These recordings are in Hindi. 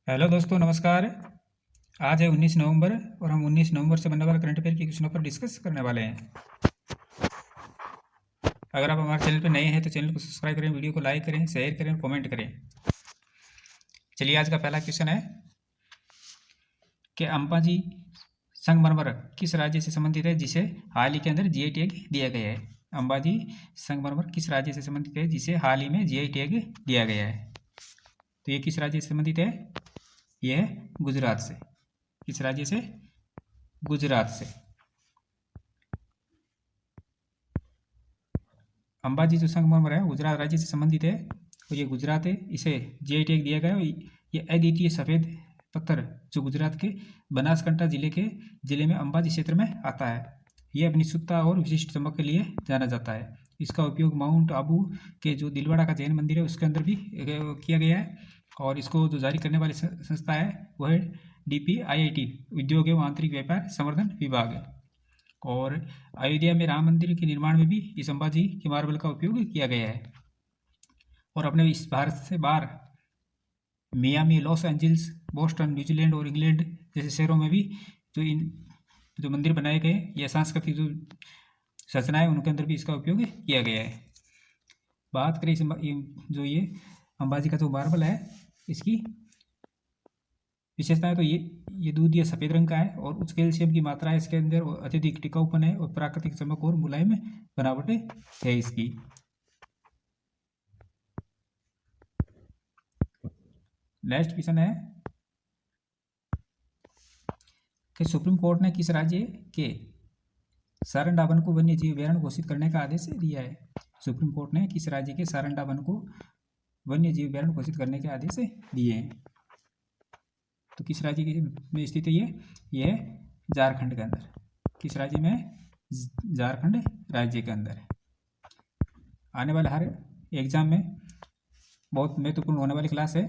हेलो दोस्तों, नमस्कार। आज है 19 नवंबर और हम 19 नवंबर से बनने वाले करंट अफेयर के क्वेश्चनों पर डिस्कस करने वाले हैं। अगर आप हमारे चैनल पर नए हैं तो चैनल को सब्सक्राइब करें, वीडियो को लाइक करें, शेयर करें और कमेंट करें। चलिए, आज का पहला क्वेश्चन है कि अंबाजी संगमरमर किस राज्य से संबंधित है जिसे हाल ही के अंदर जीआई टैग दिया गया है। अंबाजी संगमरमर किस राज्य से संबंधित है जिसे हाल ही में जीआई टैग दिया गया है। तो ये किस राज्य से संबंधित है? यह है गुजरात से। किस राज्य से? गुजरात से। अंबाजी जो संगमरमर है गुजरात राज्य से संबंधित है और ये गुजरात है, इसे जीआई टैग दिया गया है। ये अद्वितीय सफ़ेद पत्थर जो गुजरात के बनासकांठा जिले में अंबाजी क्षेत्र में आता है। ये अपनी शुद्धता और विशिष्ट चमक के लिए जाना जाता है। इसका उपयोग माउंट आबू के जो दिलवाड़ा का जैन मंदिर है उसके अंदर भी किया गया है और इसको जो जारी करने वाली संस्था है वह है DPIIT, उद्योग एवं आंतरिक व्यापार संवर्धन विभाग है। और अयोध्या में राम मंदिर के निर्माण में भी इस अंबाजी के मार्बल का उपयोग किया गया है। और अपने इस भारत से बाहर Miami, Los Angeles, Boston, New Zealand और इंग्लैंड जैसे शहरों में भी जो मंदिर बनाए गए या सांस्कृतिक जो संरचनाएं उनके अंदर भी इसका उपयोग किया गया है। बात करें जो ये अंबाजी का जो मार्बल है इसकी विशेषता है तो ये दूध या सफ़ेद रंग का है और उच्च कैल्शियम की मात्रा है इसके अंदर और अत्यधिक टिकाऊपन है और प्राकृतिक चमक और मुलायम बनावट है इसकी। नेक्स्ट क्वेश्चन है कि सुप्रीम कोर्ट ने किस राज्य के सारंडा वन को वन्य जीव अभयारण्य घोषित करने का आदेश दिया है। सुप्रीम कोर्ट ने किस राज्य के सारंडा वन को वन्य जीव अभयारण्य घोषित करने के आदेश दिए हैं। तो किस राज्य में स्थित है ये है झारखंड के अंदर। किस राज्य में? झारखंड राज्य के अंदर। आने वाले हर एग्जाम में बहुत महत्वपूर्ण होने वाली क्लास है।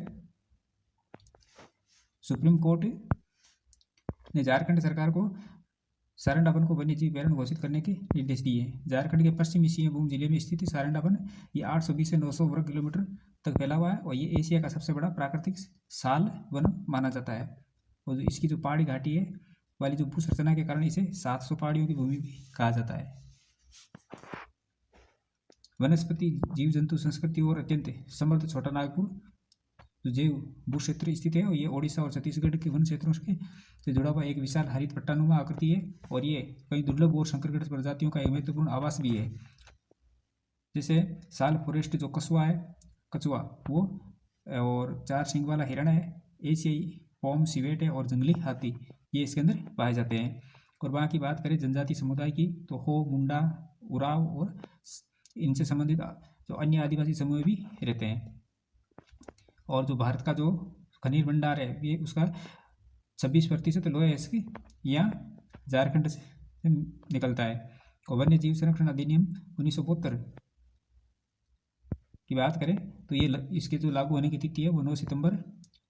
सुप्रीम कोर्ट ने झारखंड सरकार को सारंडा वन को वन्य जीव अभयारण्य घोषित करने के निर्देश दिए हैं। झारखंड के पश्चिमी सिंहभूम जिले में स्थित सारंडा वन ये 820 से 900 वर्ग किलोमीटर तक फैला हुआ है और ये एशिया का सबसे बड़ा प्राकृतिक साल वन माना जाता है। और इसकी जो पहाड़ी घाटी है वाली जो भू संरचना के कारण इसे 700 पहाड़ियों की भूमि भी कहा जाता है। वनस्पति, जीव जंतु, संस्कृति और अत्यंत समृद्ध छोटा नागपुर जो जैव भू क्षेत्र स्थित है और ये ओडिशा और छत्तीसगढ़ के वन क्षेत्रों से जुड़ा हुआ एक विशाल हरित पट्टानुमा आकृति है और ये कई दुर्लभ और संकरगढ़ प्रजातियों का एक महत्वपूर्ण आवास भी है। जैसे साल फॉरेस्ट जो कछुआ वो और 4 सींग वाला हिरण है, एशियाई पॉम सिवेट है और जंगली हाथी ये इसके अंदर पाए जाते हैं। और वहाँ की बात करें जनजाति समुदाय की तो हो, मुंडा, उराव और इनसे संबंधित जो अन्य आदिवासी समूह भी रहते हैं। और जो भारत का जो खनिज भंडार है ये उसका 26% लोहा है इसकी यहाँ झारखंड से निकलता है। और वन्य जीव संरक्षण अधिनियम 1972 की बात करें तो ये इसके जो लागू होने की तिथि है वो 9 सितंबर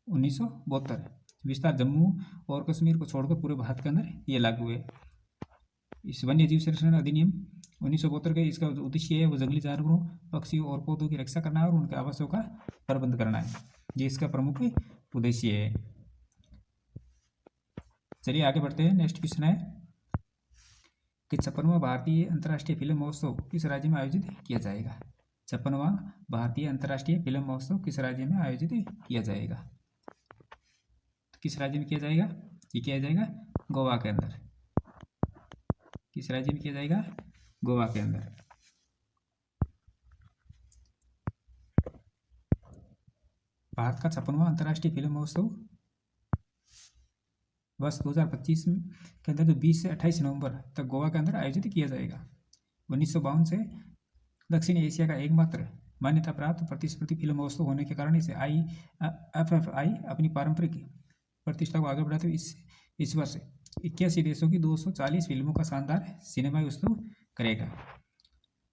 1972। विस्तार जम्मू और कश्मीर को छोड़कर पूरे भारत के अंदर ये लागू है। इस वन्य जीव संरक्षण अधिनियम 1972 के इसका जो उद्देश्य है वो जंगली जानवरों, पक्षियों और पौधों की रक्षा करना है और उनके आवासों का प्रबंध करना है। ये इसका प्रमुख उद्देश्य है। चलिए आगे बढ़ते हैं। नेक्स्ट क्वेश्चन है कि 56वां भारतीय अंतर्राष्ट्रीय फिल्म महोत्सव किस राज्य में आयोजित किया जाएगा। 56वां भारतीय अंतर्राष्ट्रीय फिल्म महोत्सव किस राज्य में आयोजित किया जाएगा। तो किस राज्य में किया जाएगा? ये किया जाएगा गोवा के अंदर। किस राज्य में किया जाएगा? गोवा के अंदर। भारत का 56वां अंतर्राष्ट्रीय फिल्म महोत्सव वर्ष 2025 के अंदर जो 20 से 28 नवंबर तक गोवा के अंदर आयोजित किया जाएगा। 1952 से दक्षिण एशिया का एकमात्र मान्यता प्राप्त प्रतिस्पर्धी फिल्म महोत्सव होने के कारण इसे IFFI अपनी पारंपरिक प्रतिष्ठा को आगे बढ़ाते हुए इस वर्ष 81 देशों की 240 फिल्मों का शानदार सिनेमाई उत्सव करेगा।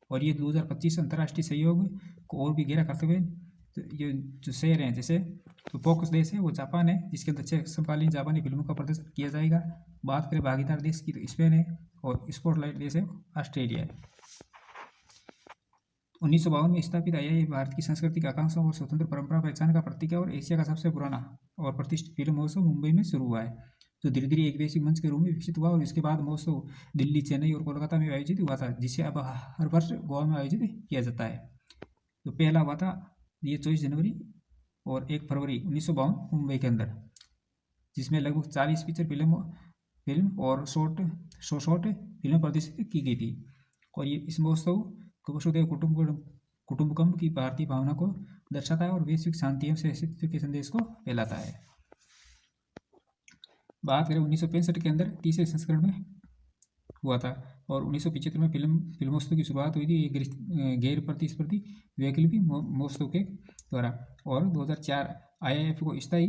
और ये 2025 अंतर्राष्ट्रीय सहयोग को और भी गहरा करते हुए ये जो शहर हैं जैसे तो फोकस देश है वो जापान है जिसके अंदर 6 समकालीन जापानी फिल्मों का प्रदर्शन किया जाएगा। बात करें भागीदार देश की तो स्पेन है और स्पॉटलाइट देश है ऑस्ट्रेलिया है। 1952 में स्थापित IIA भारत की सांस्कृतिक आकांक्षाओं और स्वतंत्र परंपरा पहचान का प्रतीक है और एशिया का सबसे पुराना और प्रतिष्ठित फिल्म महोत्सव मुंबई में शुरू हुआ है, जो धीरे धीरे एक वैश्विक मंच के रूप में विकसित हुआ और इसके बाद महोत्सव दिल्ली, चेन्नई और कोलकाता में आयोजित हुआ था, जिसे अब हर वर्ष गोवा में आयोजित किया जाता है। तो पहला हुआ था ये 24 जनवरी और 1 फरवरी 1952 मुंबई के अंदर, जिसमें लगभग 40 फीचर फिल्म और शॉर्ट फिल्म प्रदर्शित की गई थी। और ये इस महोत्सव को वसुधैव कुटुंबकम की भारतीय भावना को दर्शाता है और वैश्विक शांति एवं सहअस्तित्व के संदेश को फैलाता है। बात करें 1965 के अंदर तीसरे संस्करण में हुआ था और 1975 में फिल्मोत्सव की शुरुआत हुई थी एक गैर प्रतिस्पर्धी वैकल्पिक महोत्सव के द्वारा, और 2004 IIF को स्थायी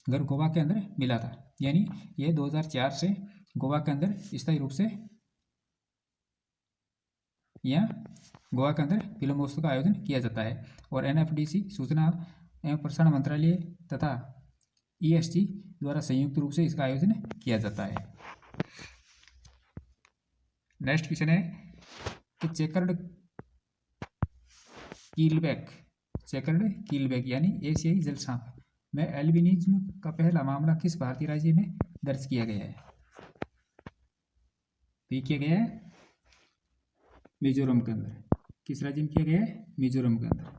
घर गोवा के अंदर मिला था, यानी यह 2004 से गोवा के अंदर स्थायी रूप से यहाँ गोवा के अंदर फिल्म महोत्सव का आयोजन किया जाता है। और NFDC सूचना एवं प्रसारण मंत्रालय तथा ESG द्वारा संयुक्त रूप से इसका आयोजन किया जाता है। नेक्स्ट क्वेश्चन है कि चेकर्ड कीलबैक यानी एशियाई जल सांप में एल्बिनिज्म का पहला मामला किस भारतीय राज्य में दर्ज किया गया है? तो किया गया है मिजोरम के अंदर। किस राज्य में किया गया है? मिजोरम के अंदर।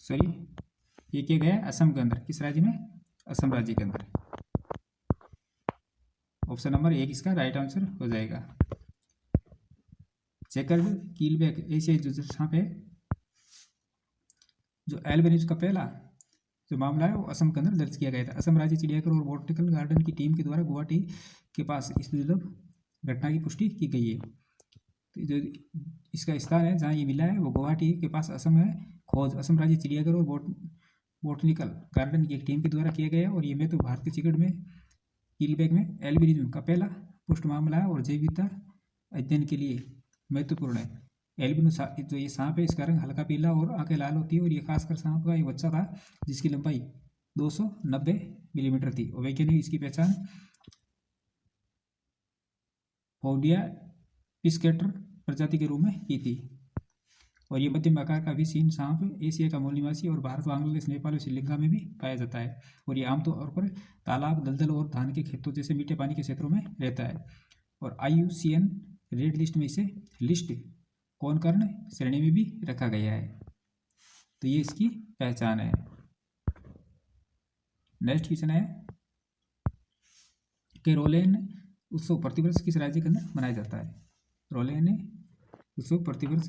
सॉरी, ये किया गया है असम के अंदर। किस राज्य में? असम राज्य के अंदर। ऑप्शन नंबर 1 इसका राइट आंसर हो जाएगा। चेकर्ड कीलबैक एशियाई जो सांप है, जो एल्बिनिज्म का पहला जो मामला है वो असम के अंदर दर्ज किया गया था। असम राज्य चिड़ियाघर और बोटनिकल गार्डन की टीम के द्वारा गुवाहाटी के पास इस दुर्लभ घटना की पुष्टि की गई है। तो जो इसका स्थान है जहाँ ये मिला है वो गुवाहाटी के पास असम है। खोज असम राज्य चिड़ियाघर और बोटनिकल गार्डन की एक टीम के द्वारा किया गया है और ये में तो भारतीय चिकट में कीलबैक में एल्बिनिज्म का पहला पुष्ट मामला है और जैव विविधता अध्ययन के लिए महत्वपूर्ण है। एल्बिनो जो ये सांप है इसका रंग हल्का पीला और आंखें लाल होती है और ये खासकर सांप का एक बच्चा था जिसकी लंबाई 290 मिलीमीटर थी और वैज्ञानिक इसकी पहचान फोडिया पिस्केटर प्रजाति के रूप में की थी। और ये मध्यम आकार का विषहीन सांप एशिया का मूल निवासी और भारत, बांग्लादेश, नेपाल और श्रीलंका में भी पाया जाता है और ये आमतौर पर तालाब, दलदल और धान के खेतों जैसे मीठे पानी के क्षेत्रों में रहता है। और IUCN रेड लिस्ट में इसे लिस्ट कॉनकर्न श्रेणी में भी रखा गया है। तो ये इसकी पहचान है। नेक्स्ट क्वेश्चन है कि रोलेन उत्सव प्रतिवर्ष किस राज्य के अंदर मनाया जाता है? रोलेन उत्सव प्रतिवर्ष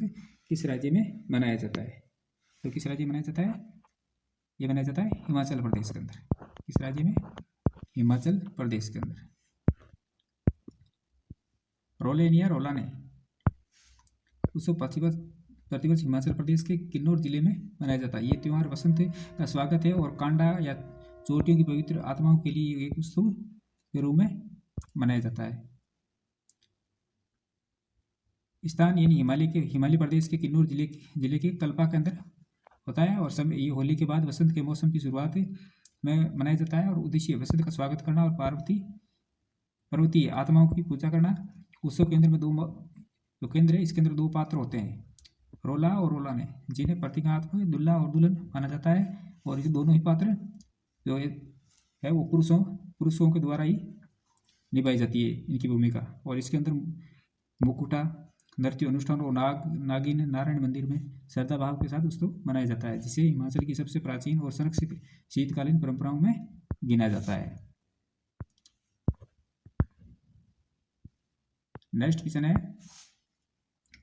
किस राज्य में मनाया जाता है? तो किस राज्य में मनाया जाता है? ये मनाया जाता है हिमाचल प्रदेश के अंदर। किस राज्य में? हिमाचल प्रदेश के अंदर। रोलेन या रोलाने उत्सव प्रतिवर्ष हिमाचल प्रदेश के किन्नौर जिले में मनाया जाता है। ये त्यौहार वसंत का स्वागत है और कांडा या चोटियों की पवित्र आत्माओं के लिए एक उत्सव के रूप में मनाया जाता है। स्थान यानी हिमालय प्रदेश के किन्नौर जिले के कल्पा के अंदर होता है और समय ये होली के बाद वसंत के मौसम की शुरुआत में मनाया जाता है और उद्देश्य वसंत का स्वागत करना और पर्वतीय आत्माओं की पूजा करना। उत्सव केंद्र में जो केंद्र है इसके अंदर 2 पात्र होते हैं, रोला और रोलाने, जिन्हें प्रतीकात्मक दुल्हा और दुल्हन माना जाता है और ये दोनों ही पात्र जो है वो पुरुषों के द्वारा ही निभाई जाती है इनकी भूमिका। और इसके अंदर मुकुटा, नृत्य अनुष्ठान और नागिन नारायण मंदिर में श्रद्धा भाव के साथ उत्सव मनाया जाता है, जिसे हिमाचल की सबसे प्राचीन और संरक्षित शीतकालीन परंपराओं में गिना जाता है। नेक्स्ट क्वेश्चन है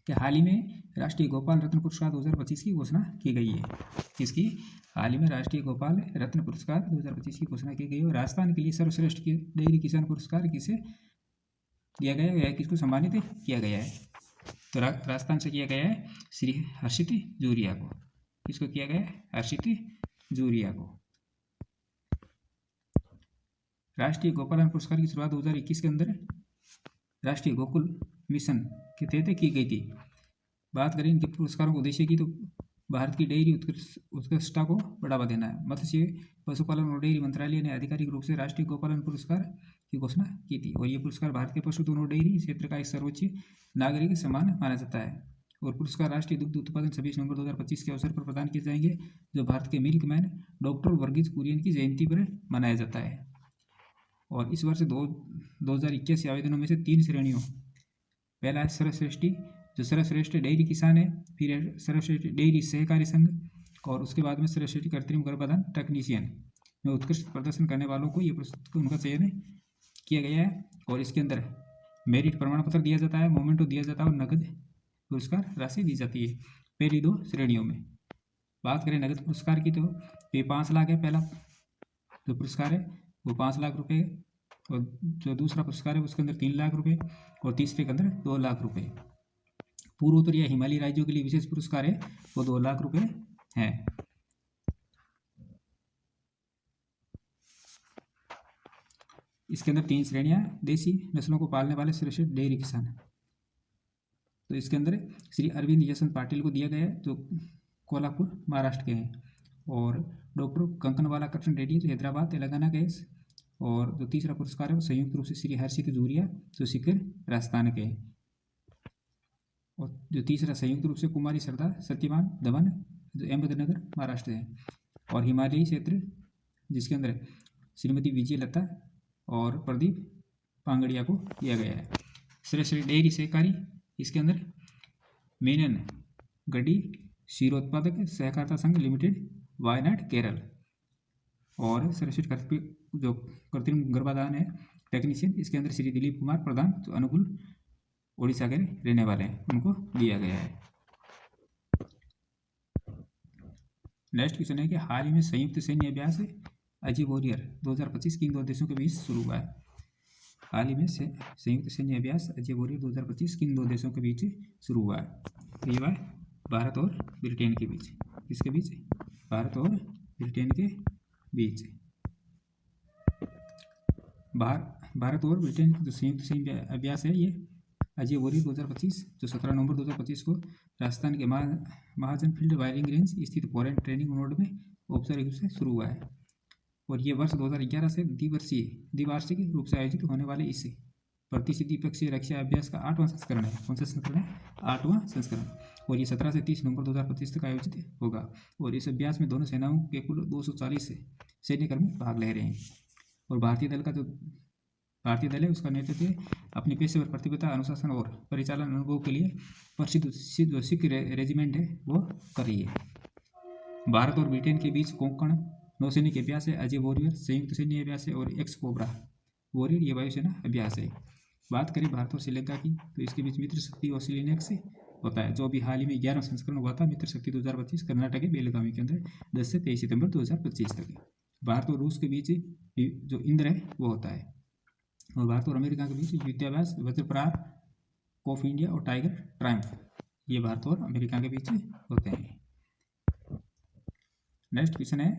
कि हाल ही में राष्ट्रीय गोपाल रत्न पुरस्कार 2025 की घोषणा की गई है। किसकी? हाल ही में राष्ट्रीय गोपाल रत्न पुरस्कार 2025 की घोषणा की गई है और राजस्थान के लिए सर्वश्रेष्ठ डेयरी किसान पुरस्कार किसे दिया गया है या किसको सम्मानित किया गया है? तो राजस्थान से किया गया है श्री हर्षित जूरिया को। किसको किया गया है? हर्षित जूरिया को। राष्ट्रीय गोपालन पुरस्कार की शुरुआत 2021 के अंदर राष्ट्रीय गोकुल मिशन के तहत की गई थी। बात करें इनके पुरस्कारों के उद्देश्य की तो भारत की डेयरी उत्कृष्टता को बढ़ावा देना है। मत्स्य, पशुपालन और डेयरी मंत्रालय ने आधिकारिक रूप से राष्ट्रीय गोपालन पुरस्कार की घोषणा की थी। और ये पुरस्कार भारत के पशु दोनों डेयरी क्षेत्र का एक सर्वोच्च नागरिक सम्मान माना जाता है। और पुरस्कार राष्ट्रीय दुग्ध उत्पादन 26 नवंबर 2025 के अवसर पर प्रदान किए जाएंगे, जो भारत के मिल्कमैन डॉक्टर वर्गीज कुरियन की जयंती पर मनाया जाता है। और इस वर्ष 2021 आवेदनों में से 3 श्रेणियों, पहला है सर्वश्रेष्ठी, जो सर्वश्रेष्ठ डेयरी किसान है, फिर है सर्वश्रेष्ठ डेयरी सहकारी संघ, और उसके बाद में सर्वश्रेष्ठ कृत्रिम गर्भाधान टेक्नीशियन में उत्कृष्ट प्रदर्शन करने वालों को ये उनका चयन किया गया है। और इसके अंदर मेरिट प्रमाण पत्र दिया जाता है, मोमेंटो दिया जाता है और नगद पुरस्कार राशि दी जाती है पहली 2 श्रेणियों में। बात करें नगद पुरस्कार की तो ये 5 लाख है, पहला जो पुरस्कार है वो 5 लाख रुपए, और जो दूसरा पुरस्कार है उसके अंदर 3 लाख रुपए, और तीसरे के अंदर 2 लाख रुपए। पूर्वोत्तर या हिमालयी राज्यों के लिए विशेष पुरस्कार है वो 2 लाख रुपए है। इसके अंदर 3 श्रेणियां, देसी नस्लों को पालने वाले श्रेष्ठ डेयरी किसान। तो इसके अंदर श्री अरविंद यशवंत पाटिल को दिया गया है, जो कोल्हापुर महाराष्ट्र के हैं, और डॉक्टर कंकनवाला कृष्ण रेड्डी हैदराबाद तेलंगाना के हैं। और जो तीसरा पुरस्कार है वो संयुक्त रूप से श्री हर्षित जूरिया जो सीकर राजस्थान के हैं। और जो तीसरा संयुक्त रूप से कुमारी सरदार सत्यवान धवन जो अहमदनगर महाराष्ट्र है। और हिमालयी क्षेत्र जिसके अंदर श्रीमती विजय लता और प्रदीप पांगड़िया को दिया गया है। श्रेष्ठ डेयरी सहकारी, इसके अंदर मेनन गड्डी क्षीरोत्पादक सहकारिता संघ लिमिटेड वायनाड केरल। और श्रेष्ठ जो कृत्रिम गर्भाधान है टेक्नीशियन, इसके अंदर श्री दिलीप कुमार प्रधान जो अनुकूल उड़ीसा के रहने वाले हैं उनको दिया गया है। नेक्स्ट क्वेश्चन है कि हाल ही में संयुक्त सैन्य अभ्यास अजय वॉरियर 2025 किन 2 देशों के बीच शुरू हुआ है। हाल ही में संयुक्त सैन्य अभ्यास अजय वॉरियर 2025 किन 2 देशों के बीच शुरू हुआ है। तो ये है भारत और ब्रिटेन के बीच। किसके बीच? भारत और ब्रिटेन के बीच। भारत और ब्रिटेन का जो संयुक्त सैन्य अभ्यास है ये अजय वॉरियर 2025 जो 17 नवंबर 2025 को राजस्थान के महाजन फील्ड फायरिंग रेंज स्थित फॉरेन ट्रेनिंग मोड में औपचारिक रूप से शुरू हुआ है। और ये वर्ष 2011 से द्विवार्षिक रूप से आयोजित होने वाले इस प्रतिष्ठित द्विपक्षीय रक्षा अभ्यास का 8वां संस्करण है। कौन सा संस्करण है? 8वां संस्करण। और ये 17 से 30 नवंबर 2025 तक आयोजित होगा। और इस अभ्यास में दोनों सेनाओं के कुल 240 सैन्यकर्मी भाग ले रहे हैं। और भारतीय दल है उसका नेतृत्व अपनी पेशेवर प्रतिबद्धता, अनुशासन और परिचालन अनुभव के लिए प्रसिद्ध जो सिख रेजिमेंट है वो कर रही है। भारत और ब्रिटेन के बीच कोंकण नौसैनिक अभ्यास है अजय वॉरियर, संयुक्त सैन्य अभ्यास है और एक्स कोबरा वॉरियर ये वायुसेना अभ्यास है। बात करें भारत और श्रीलंका की तो इसके बीच मित्र शक्ति और श्रीनेक्स होता है, जो अभी हाल ही में 11वां संस्करण हुआ था मित्र शक्ति 2025 कर्नाटक के बेलगावी के अंदर 10 से 23 सितंबर 2025 तक। भारत और रूस के बीच जो इंद्र है वो होता है। और भारत और अमेरिका के बीच युद्धाभ्यास वज्रप्रहार, कॉफ इंडिया और टाइगर ट्रायम्फ ये भारत और अमेरिका के बीच होते हैं। नेक्स्ट क्वेश्चन है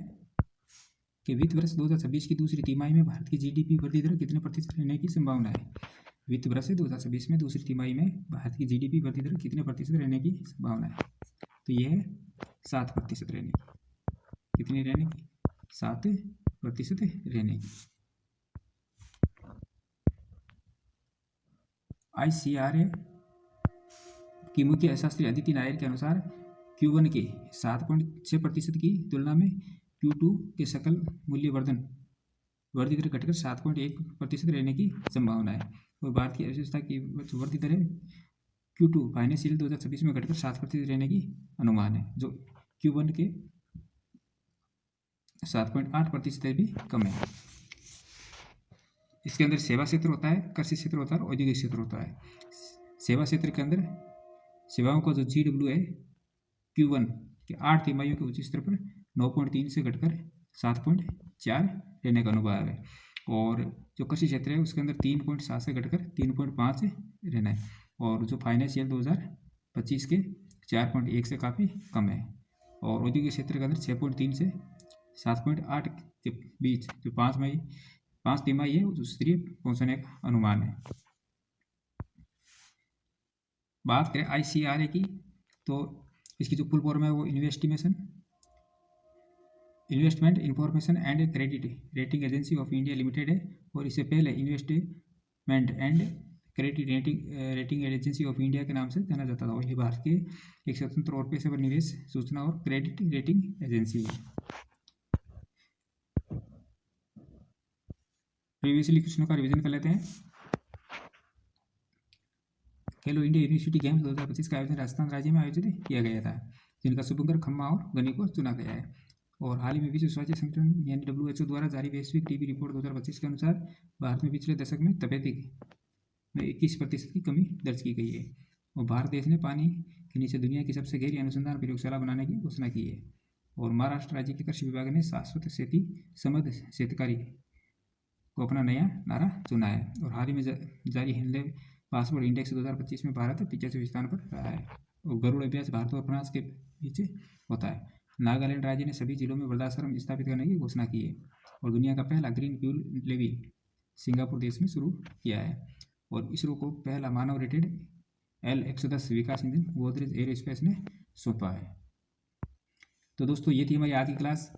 कि वित्त वर्ष 2026 की दूसरी तिमाही में भारत की जीडीपी वृद्धि दर कितने प्रतिशत रहने की संभावना है। वित्त वर्ष 2026 में दूसरी तिमाही में भारत की जीडीपी वृद्धि दर कितने प्रतिशत रहने की संभावना है। तो यह है 7% रहने की। कितनी रहने की? 7% रहने की। ICRA की मुख्य अर्थशास्त्री अदिति नायर के अनुसार Q1 के 7.6% की तुलना में Q2 के सकल मूल्य वृद्धि दर घटकर 7.1% रहने की संभावना है। और भारत की अर्थव्यवस्था की वृद्धि दर Q2 फाइनेंशियल 2026 में घटकर 7% रहने की अनुमान है, जो Q1 के 7.8% भी कम है। इसके अंदर सेवा क्षेत्र होता है, कृषि क्षेत्र होता है और औद्योगिक क्षेत्र होता है। सेवा क्षेत्र के अंदर सेवाओं का जो GW है Q1 के 8 तिमाहियों के उच्च स्तर पर 9.3 से घटकर 7.4 रहने का अनुमान है। और जो कृषि क्षेत्र है उसके अंदर 3.7 से घटकर 3.5 रहना है। और जो फाइनेंशियल 2025 के 4.1 से काफ़ी कम है। और औद्योगिक क्षेत्र के अंदर 6.3 से 7.8 के बीच जो 5 तिमाही है वो दूसरी पहुंचने का अनुमान है। बात करें ICRA की तो इसकी जो फुल फॉर्म है वो investment information and credit rating agency of India limited है। और इससे पहले investment and credit rating agency of India के नाम से जाना जाता था। और ये भारत के एक स्वतंत्र और पेशेवर निवेश सूचना और क्रेडिट रेटिंग एजेंसी है। प्रीवियसली क्वेश्चनों का रिवीजन कर लेते हैं। खेलो इंडिया यूनिवर्सिटी गेम्स 2025 का आयोजन राजस्थान राज्य में आयोजित किया गया था, जिनका शुभंकर खम्मा और गनी को चुना गया है। और हाल ही में विश्व स्वास्थ्य संगठन यानी WHO द्वारा जारी वैश्विक टीबी रिपोर्ट 2025 के अनुसार भारत में पिछले दशक में तपेदिक में 21% की कमी दर्ज की गई है। और भारत देश ने पानी के नीचे दुनिया की सबसे गहरी अनुसंधान प्रयोगशाला बनाने की घोषणा की है। और महाराष्ट्र राज्य के कृषि विभाग ने शाश्वत खेती समृद्ध शेतकारी को अपना नया नारा चुना है। और हाल ही में जारी हिंदे पासपोर्ट इंडेक्स 2025 में भारत 85वें स्थान पर रहा है। और गरुड़ अभ्यास भारत और फ्रांस के बीच होता है। नागालैंड राज्य ने सभी जिलों में वृद्धाश्रम स्थापित करने की घोषणा की है। और दुनिया का पहला ग्रीन फ्यूल लेवी सिंगापुर देश में शुरू किया है। और इसरो को पहला मानव रेटेड L-110 विकास इंजन गोदरेज एयरोस्पेस ने सौंपा है। तो दोस्तों ये थी हमारी आज की क्लास।